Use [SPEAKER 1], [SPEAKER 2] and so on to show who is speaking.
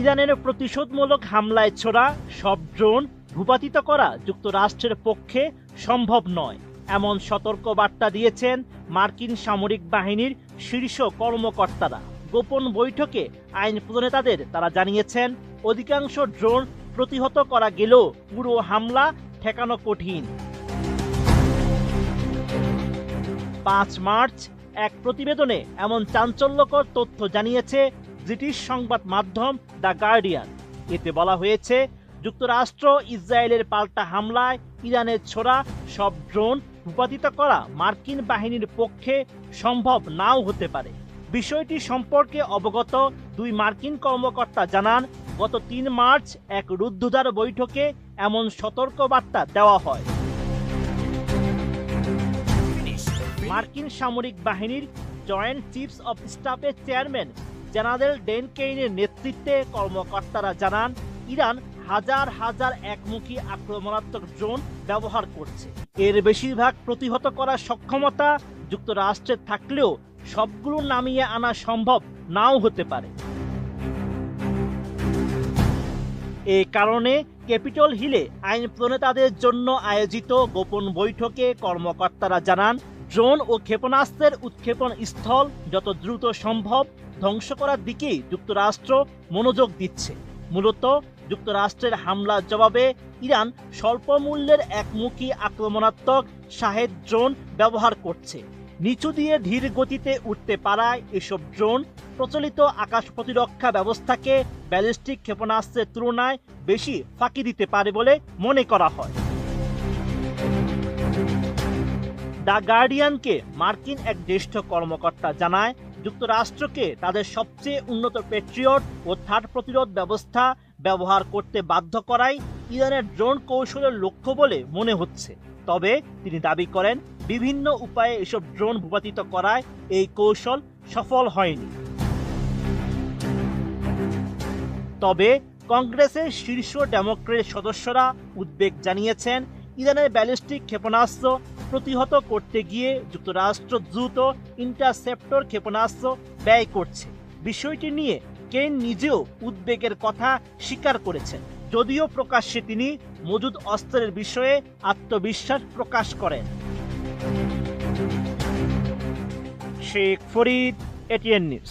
[SPEAKER 1] ইরানের প্রতিশোধমূলক হামলায় ছোড়া সব ড্রোন ভূপাতিত করা যুক্তরাষ্ট্রের পক্ষে সম্ভব নয়, এমন সতর্ক বার্তা দিয়েছেন মার্কিন সামরিক বাহিনীর শীর্ষ কর্মকর্তারা। গোপন বৈঠকে আইন প্রণেতাদের তারা জানিয়েছেন, অধিকাংশ ড্রোন প্রতিহত করা গেলেও পুরো হামলা ঠেকানো কঠিন। 5 মার্চ এক প্রতিবেদনে এমন চাঞ্চল্যকর তথ্য জানিয়েছে ব্রিটিশ সংবাদ মাধ্যম দ্য গার্ডিয়ান। এতে বলা হয়েছে, যুক্তরাষ্ট্র ইসরায়েলের পাল্টা হামলায় ইরানের ছোড়া সব ড্রোন ভূপাতিত করা মার্কিন বাহিনীর পক্ষে সম্ভব নাও হতে পারে। বিষয়টি সম্পর্কে অবগত 2 মার্কিন কর্মকর্তা জানান, গত 3 মার্চ এক রুদ্ধদ্বার বৈঠকে এমন সতর্কবার্তা দেওয়া হয়। মার্কিন সামরিক বাহিনীর জয়েন্ট চিফস অব স্টাফের চেয়ারম্যান জেনারেল ডেন কেইনের নেতৃত্বে কর্মকর্তারা জানান, ইরান হাজার হাজার একমুখী আক্রমণাত্মক ড্রোন ব্যবহার করছে। এর বেশিরভাগ প্রতিহত করার সক্ষমতা যুক্তরাষ্ট্রের থাকলেও সবগুলো নামিয়ে আনা সম্ভব নাও হতে পারে। এ কারণে ক্যাপিটল হিলে আইন প্রণেতাদের জন্য আয়োজিত গোপন বৈঠকে কর্মকর্তারা জানান, ড্রোন ও ক্ষেপণাস্ত্রের উৎক্ষেপণ স্থল যত দ্রুত সম্ভব ধ্বংস করার দিকেই যুক্তরাষ্ট্র মনোযোগ দিচ্ছে। মূলত যুক্তরাষ্ট্রের হামলার জবাবে ইরান স্বল্প মূল্যের একমুখী আক্রমণাত্মক শাহেদ ড্রোন ব্যবহার করছে। নিচু দিয়ে ধীর গতিতে উঠতে পারায় এসব ড্রোন প্রচলিত আকাশ প্রতিরক্ষা ব্যবস্থাকে ব্যালিস্টিক ক্ষেপণাস্ত্রের তুলনায় বেশি ফাঁকি দিতে পারে বলে মনে করা হয়। দ্য গার্ডিয়ানকে মার্কিন এক জ্যেষ্ঠ কর্মকর্তা জানায়, যুক্তরাষ্ট্রকে তাদের সবচেয়ে উন্নত প্যাট্রিয়ট ও থার্ড প্রতিরোধ ব্যবস্থা ব্যবহার করতে বাধ্য করাই ইরানের ড্রোন কৌশলের লক্ষ্য বলে মনে হচ্ছে। তবে তিনি দাবি করেন, বিভিন্ন উপায়ে এসব ড্রোন ভূপাতিত করায় এই কৌশল সফল হয়নি। তবে কংগ্রেসের শীর্ষ ডেমোক্রেট সদস্যরা উদ্বেগ জানিয়েছেন, ইরানের ব্যালিস্টিক ক্ষেপণাস্ত্র প্রতিহত করতে গিয়ে যুক্তরাষ্ট্র দ্রুত ইন্টারসেপ্টর ক্ষেপণাস্ত্র ব্যয় করছে। বিষয়টি নিয়ে কেইন নিজেও উদ্বেগের কথা স্বীকার করেছেন, যদিও প্রকাশ্যে তিনি মজুদ অস্ত্রের বিষয়ে আত্মবিশ্বাস প্রকাশ করেন। Sheikh Farid, ATN news.